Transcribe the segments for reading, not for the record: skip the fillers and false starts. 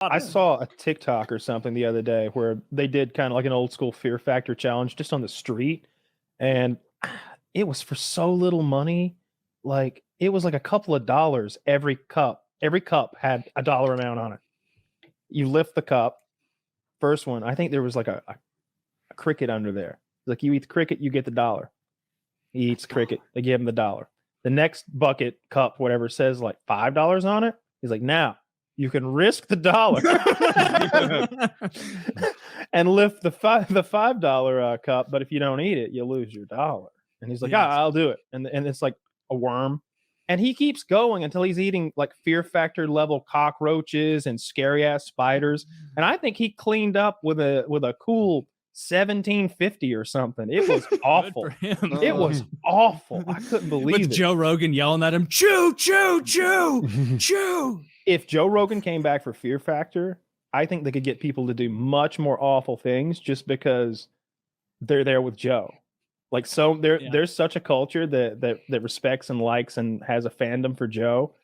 I saw a TikTok or something the other day where they did kind of like an old school Fear Factor challenge just on the street, and it was for so little money. Like it was like a couple of dollars every cup. Every cup had a dollar amount on it. You lift the cup. First one, I think there was like a cricket under there. Like you eat the cricket, you get the dollar. He eats cricket, they give him the dollar. The next bucket, cup, whatever, says like $5 on it. He's like, now you can risk the dollar and lift the $5 cup, but if you don't eat it, you lose your dollar. And he's like, I'll do it. And it's like a worm. And he keeps going until he's eating like Fear Factor level cockroaches and scary ass spiders. And I think he cleaned up with a cool 1750 or something. It was awful. It was awful. I couldn't believe it. With Joe Rogan yelling at him, chew, chew, chew, chew. If Joe Rogan came back for Fear Factor, I think they could get people to do much more awful things just because they're there with Joe. Like, so there's such a culture that respects and likes and has a fandom for Joe.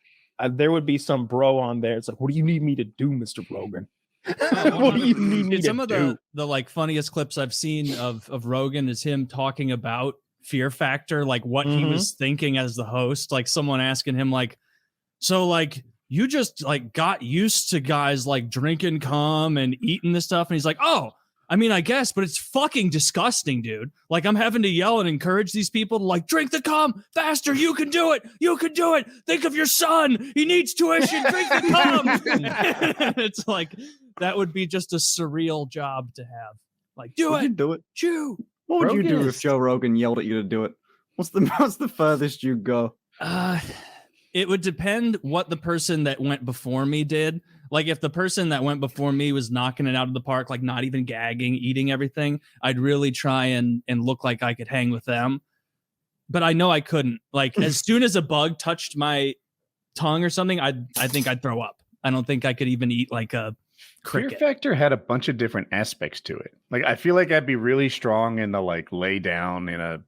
There would be some bro on there. It's like, what do you need me to do, Mr. Rogan? What do you need me to do? Some of the like funniest clips I've seen of Rogan is him talking about Fear Factor, like what he was thinking as the host. Like someone asking him, like, so like you just like got used to guys like drinking cum and eating this stuff, and he's like, oh, I mean, I guess, but it's fucking disgusting, dude. Like, I'm having to yell and encourage these people to, like, drink the cum faster. You can do it. You can do it. Think of your son. He needs tuition. Drink the cum. It's like, that would be just a surreal job to have. Like, do it. Chew. What would you do if Joe Rogan yelled at you to do it? What's the furthest you'd go? It would depend what the person that went before me did. Like if the person that went before me was knocking it out of the park, like not even gagging, eating everything, I'd really try and look like I could hang with them. But I know I couldn't. Like as soon as a bug touched my tongue or something, I think I'd throw up. I don't think I could even eat like a cricket. Fear Factor had a bunch of different aspects to it. Like I feel like I'd be really strong in the like lay down in a,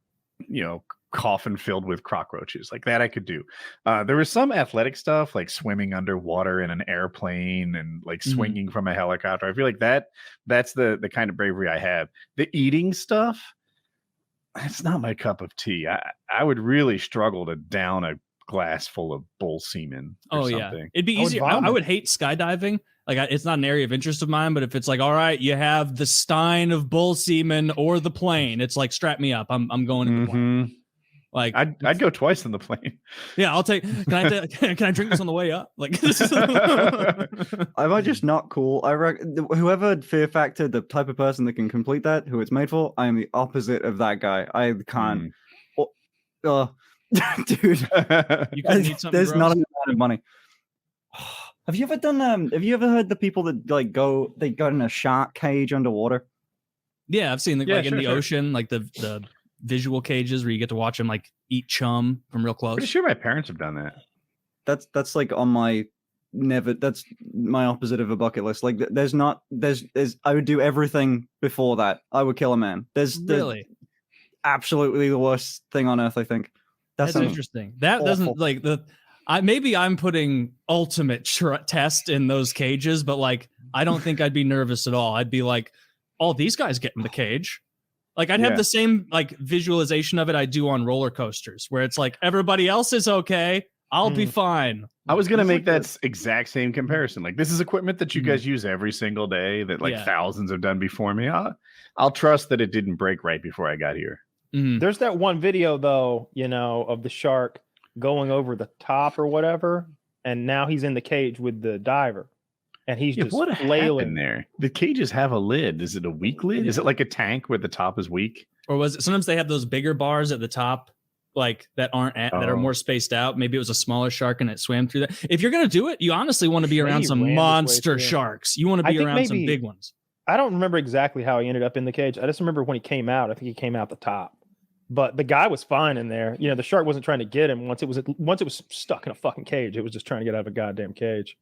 coffin filled with cockroaches like that I could do. There was some athletic stuff like swimming underwater in an airplane and like swinging from a helicopter. I feel like that's the kind of bravery I have. The eating stuff, that's not my cup of tea. I would really struggle to down a glass full of bull semen or something. It'd be easier. I would hate skydiving. Like it's not an area of interest of mine, but if it's like, all right, you have the stein of bull semen or the plane, it's like, strap me up. I'm going in the plane. Like I'd go twice in the plane. Yeah, I'll take. Can I drink this on the way up? Like, am I just not cool? I reckon whoever Fear Factor, the type of person that can complete that, who it's made for, I am the opposite of that guy. I can't. Dude, there's not enough of money. Have you ever done? Have you ever heard the people that like go in a shark cage underwater? Yeah, I've seen in the ocean, like the visual cages where you get to watch them like eat chum from real close. Pretty sure my parents have done that. That's like on my that's my opposite of a bucket list. Like there's I would do everything before that. I would kill a man. There's absolutely the worst thing on earth, I think. That's interesting. That awful. Doesn't like maybe I'm putting ultimate test in those cages, but like I don't think I'd be nervous at all. I'd be like, oh, these guys get in the cage. Like I'd have the same like visualization of it I do on roller coasters, where it's like everybody else is okay, I'll be fine. I was gonna make that exact same comparison. Like this is equipment that you guys use every single day that like thousands have done before me. I'll trust that it didn't break right before I got here. There's that one video though, of the shark going over the top or whatever, and now he's in the cage with the diver. And he's just flailing there. The cages have a lid. Is it a weak lid? Is it like a tank where the top is weak? Or was it sometimes they have those bigger bars at the top, like that that are more spaced out? Maybe it was a smaller shark and it swam through that. If you're gonna do it, you honestly want to be around some monster sharks. You want to be around some big ones. I don't remember exactly how he ended up in the cage. I just remember when he came out. I think he came out the top. But the guy was fine in there. The shark wasn't trying to get him once it was stuck in a fucking cage. It was just trying to get out of a goddamn cage.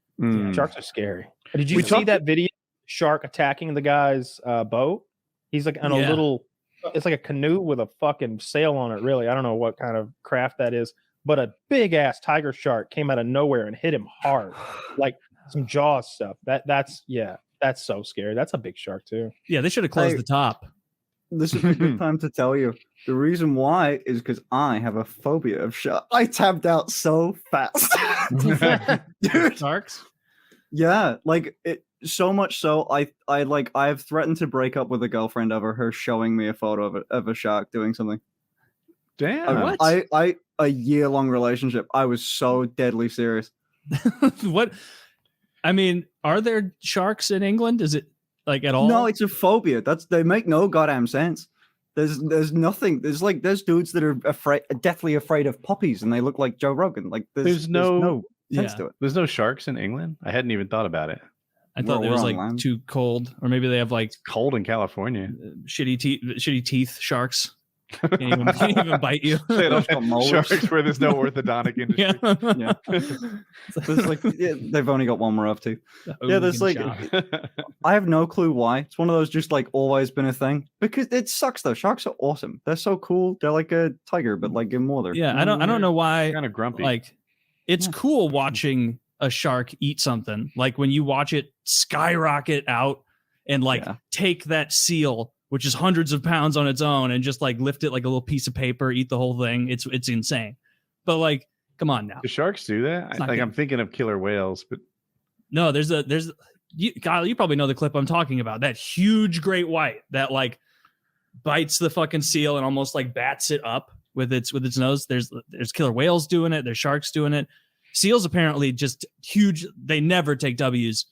Sharks are scary. Did you see that video? Shark attacking the guy's boat. He's like on a little. It's like a canoe with a fucking sail on it. Really, I don't know what kind of craft that is. But a big ass tiger shark came out of nowhere and hit him hard. Like some Jaws stuff. That's so scary. That's a big shark too. Yeah, they should have closed the top. This is a good time to tell you. The reason why is because I have a phobia of sharks. I tabbed out so fast. Dude. Sharks? Yeah, like it so much so I have threatened to break up with a girlfriend over her showing me a photo of a shark doing something. Damn. What? A year-long relationship. I was so deadly serious. What? I mean, are there sharks in England? Is it like at all? No, it's a phobia. They make no goddamn sense. There's nothing. There's dudes that are deathly afraid of puppies, and they look like Joe Rogan. Like there's no sense to it. There's no sharks in England. I hadn't even thought about it. I thought it was like too cold, or maybe they have like cold in California. Shitty teeth sharks. Can't even bite you. They don't have sharks where there's no orthodontic industry. Yeah. There's like they've only got one more up to. Yeah, there's like I have no clue why. It's one of those just like always been a thing. Because it sucks though. Sharks are awesome. They're so cool. They're like a tiger, but like in water. Yeah, I don't know why. Kind of grumpy. Like it's cool watching a shark eat something. Like when you watch it skyrocket out and like take that seal, which is hundreds of pounds on its own, and just like lift it like a little piece of paper, eat the whole thing. It's insane. But like, come on now. Do sharks do that? I'm thinking of killer whales, but no, Kyle, you probably know the clip I'm talking about. That huge great white that like bites the fucking seal and almost like bats it up with its nose. There's killer whales doing it. There's sharks doing it. Seals apparently just huge. They never take W's.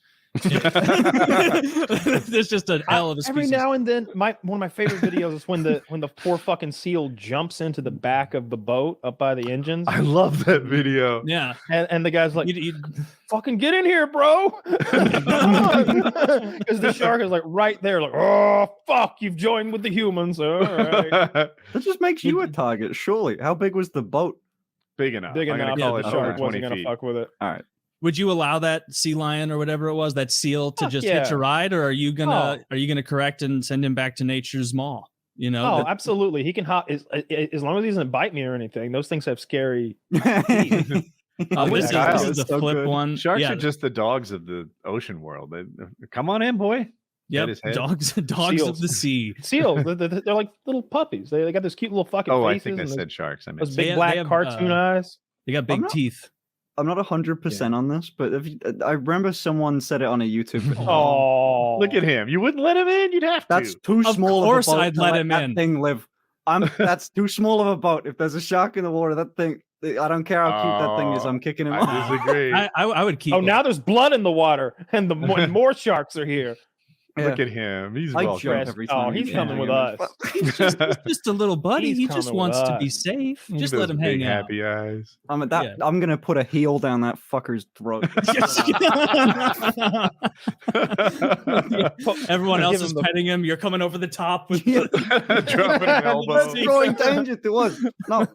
There's just an L of a species. Every now and then, one of my favorite videos is when the poor fucking seal jumps into the back of the boat up by the engines. I love that video. Yeah, and the guy's like, you fucking get in here, bro, because the shark is like right there, like, oh fuck, you've joined with the humans. All right. That just makes you a target, surely. How big was the boat? Big enough. Big enough. Call The it shark over wasn't 20 gonna feet. fuck with it. All right. Would you allow that sea lion or whatever it was, that seal, to just hitch a ride, or are you gonna correct and send him back to nature's maw? You know? Oh, absolutely. He can hop as long as he doesn't bite me or anything. Those things have scary teeth. This is the so flip good. one. Sharks are just the dogs of the ocean world. Come on in, boy. Yep, dogs Seals. of the sea. Seals, they're like little puppies. They got this cute little fucking Oh, faces. I think I and said sharks. I mean, those big They black have, cartoon eyes. They got big teeth. I'm not 100% on this, but I remember someone said it on a YouTube video. Oh, look at him. You wouldn't let him in? You'd have to. That's too small Of course of a boat I'd to let let him that in. thing live. That's too small of a boat. If there's a shark in the water, that thing, I don't care how cute that thing is, I'm kicking him I off. disagree. I would keep. Oh, now there's blood in the water, and more sharks are here. Look at him. He's I well jump dressed. every time. He's coming with us. He's just a little buddy. He's He just coming wants with to be us. safe. Just Those let him big hang out. happy eyes. I'm gonna put a heel down that fucker's throat. Everyone else is him the- petting him. You're coming over the top with Dropping an elbow. That's throwing danger to us. No,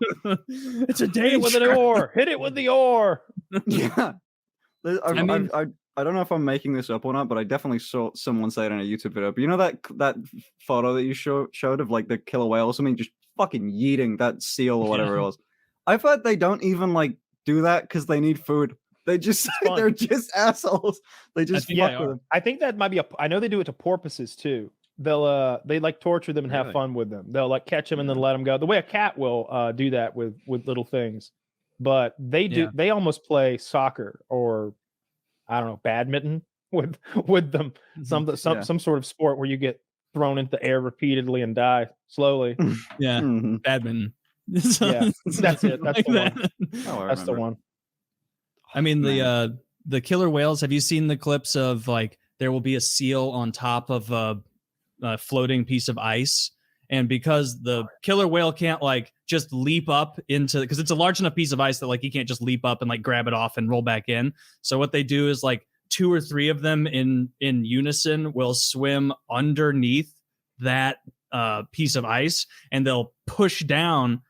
it's a Hit it with an danger. oar. Hit it with the oar. yeah. mean- I don't know if I'm making this up or not, but I definitely saw someone say it in a YouTube video. But you know that photo that you showed of like the killer whale or something just fucking yeeting that seal or whatever it was. I've heard they don't even like do that because they need food. They just fun. they're just assholes. They just think fuck they with are. them. I think that might be I know they do it to porpoises too. They like torture them and have Really? fun with them. They'll like catch them and then let them go. The way a cat will do that with little things. But they do. Yeah. They almost play soccer or I don't know, badminton with them. Some sort of sport where you get thrown into the air repeatedly and die slowly. Yeah, Mhm. badminton. Yeah, that's it. That's Like the one. that. Oh, I That's the remember. one. I mean, Man. the killer whales. Have you seen the clips of like there will be a seal on top of a floating piece of ice, and because the killer whale can't like just leap up into, because it's a large enough piece of ice that like he can't just leap up and like grab it off and roll back in. So what they do is like 2 or 3 of them in unison will swim underneath that piece of ice, and they'll push down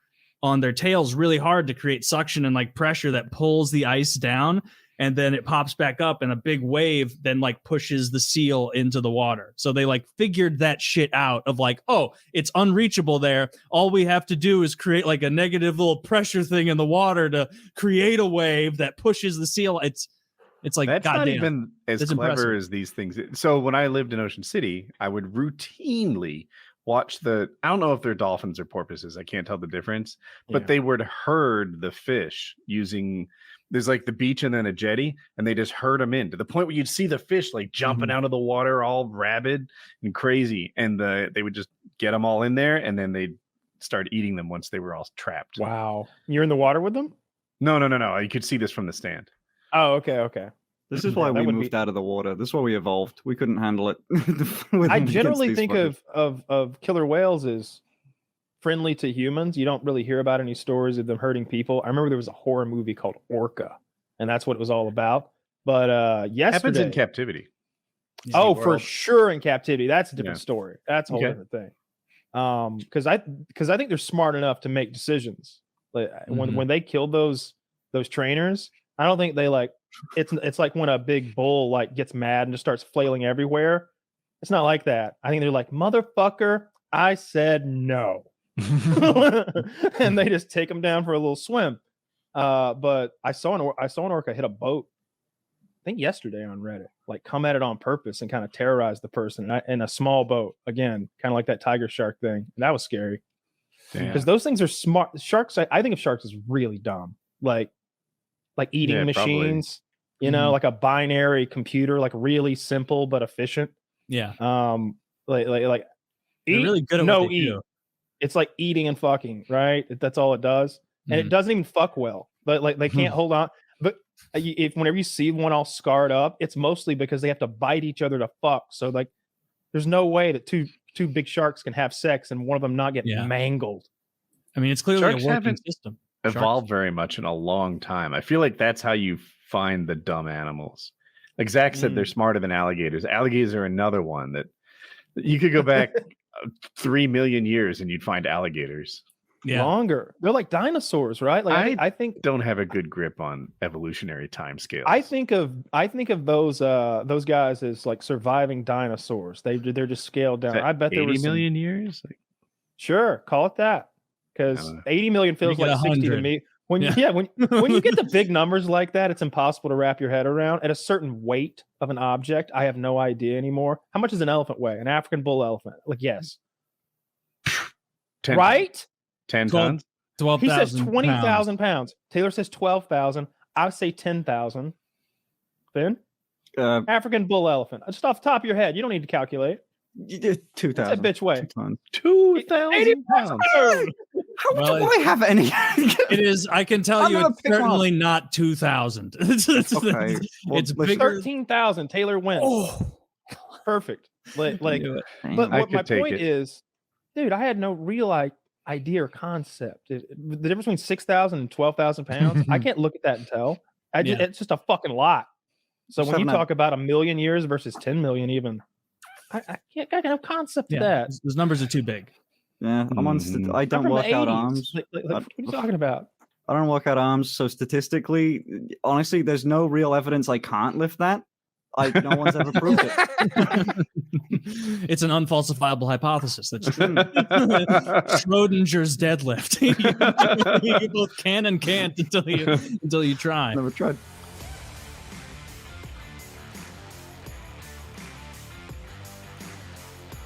on their tails really hard to create suction and like pressure that pulls the ice down, and then it pops back up and a big wave then like pushes the seal into the water. So they like figured that shit out of like, oh, it's unreachable there. All we have to do is create like a negative little pressure thing in the water to create a wave that pushes the seal. It's like, that's not goddamn, even as that's clever impressive. as these things. So when I lived in Ocean City, I would routinely watch I don't know if they're dolphins or porpoises. I can't tell the difference, but Yeah. they would herd the fish using, there's like the beach and then a jetty, and they just herd them in to the point where you'd see the fish like jumping out of the water all rabid and crazy. And they would just get them all in there, and then they'd start eating them once they were all trapped. Wow. You're in the water with them? No. You could see this from the stand. Oh, okay. This is why that we would moved be- out of the water. This is why we evolved. We couldn't handle it. I generally think of killer whales as friendly to humans. You don't really hear about any stories of them hurting people. I remember there was a horror movie called Orca, and that's what it was all about. But Happens yesterday, in captivity. oh, Disney for World. sure, in captivity, that's a different Yeah. story. That's a whole Okay. different thing. Because I think they're smart enough to make decisions. Like when they killed those trainers, I don't think they like. It's like when a big bull like gets mad and just starts flailing everywhere. It's not like that. I think they're like, motherfucker, I said no. And they just take them down for a little swim. But I saw an orca hit a boat, I think yesterday on Reddit, like come at it on purpose and kind of terrorize the person in a small boat. Again, kind of like that tiger shark thing. And that was scary because those things are smart. Sharks, I think of sharks as really dumb, like eating Yeah, probably. machines, you know, like a binary computer, like really simple but efficient. Yeah. Like They're eat, really good at no what they eat. do. It's like eating and fucking, right? That's all it does, and it doesn't even fuck well. But like they can't hold on. But if whenever you see one all scarred up, it's mostly because they have to bite each other to fuck. So like, there's no way that two big sharks can have sex and one of them not get mangled. I mean, it's clearly Sharks a working haven't system. Evolved very much in a long time. I feel like that's how you find the dumb animals. Like Zach said, they're smarter than alligators. Alligators are another one that you could go back 3 million years and you'd find alligators. Yeah. Longer. They're like dinosaurs, right? Like I think don't have a good grip on evolutionary timescales. I think of those guys as like surviving dinosaurs. They're just scaled down. I bet there 80 was million years. Sure, call it that. Because 80 million feels get like 60 to 100. me. When you get the big numbers like that, it's impossible to wrap your head around. At a certain weight of an object, I have no idea anymore. How much does an elephant weigh? An African bull elephant? Like, yes. 10 right? 10 tons? 12,000. He says 20,000 pounds. Taylor says 12,000. I would say 10,000. Finn? African bull elephant. Just off the top of your head. You don't need to calculate. 2,000. That bitch weigh 2,000 pounds. How do I have any? It is. I can tell I'm you, gonna it's pick one. certainly not 2,000. Okay. Well, It's let's- bigger. 13,000. Taylor wins. Oh, Perfect. Like, knew it. but I what my could take point it. is, dude, I had no real idea or concept. The difference between 6,000 and 12,000 pounds, I can't look at that and tell. It's just a fucking lot. So Just when you having talk about 1 million years versus 10 million, even, I got no concept of that. Those numbers are too big. Yeah, I'm on. I I'm don't from work the out 80s. arms. What are you talking about? I don't work out arms, so statistically, honestly, there's no real evidence I can't lift that. No one's ever proved it. It's an unfalsifiable hypothesis. That's true. Schrodinger's deadlift. You both can and can't until you try. Never tried.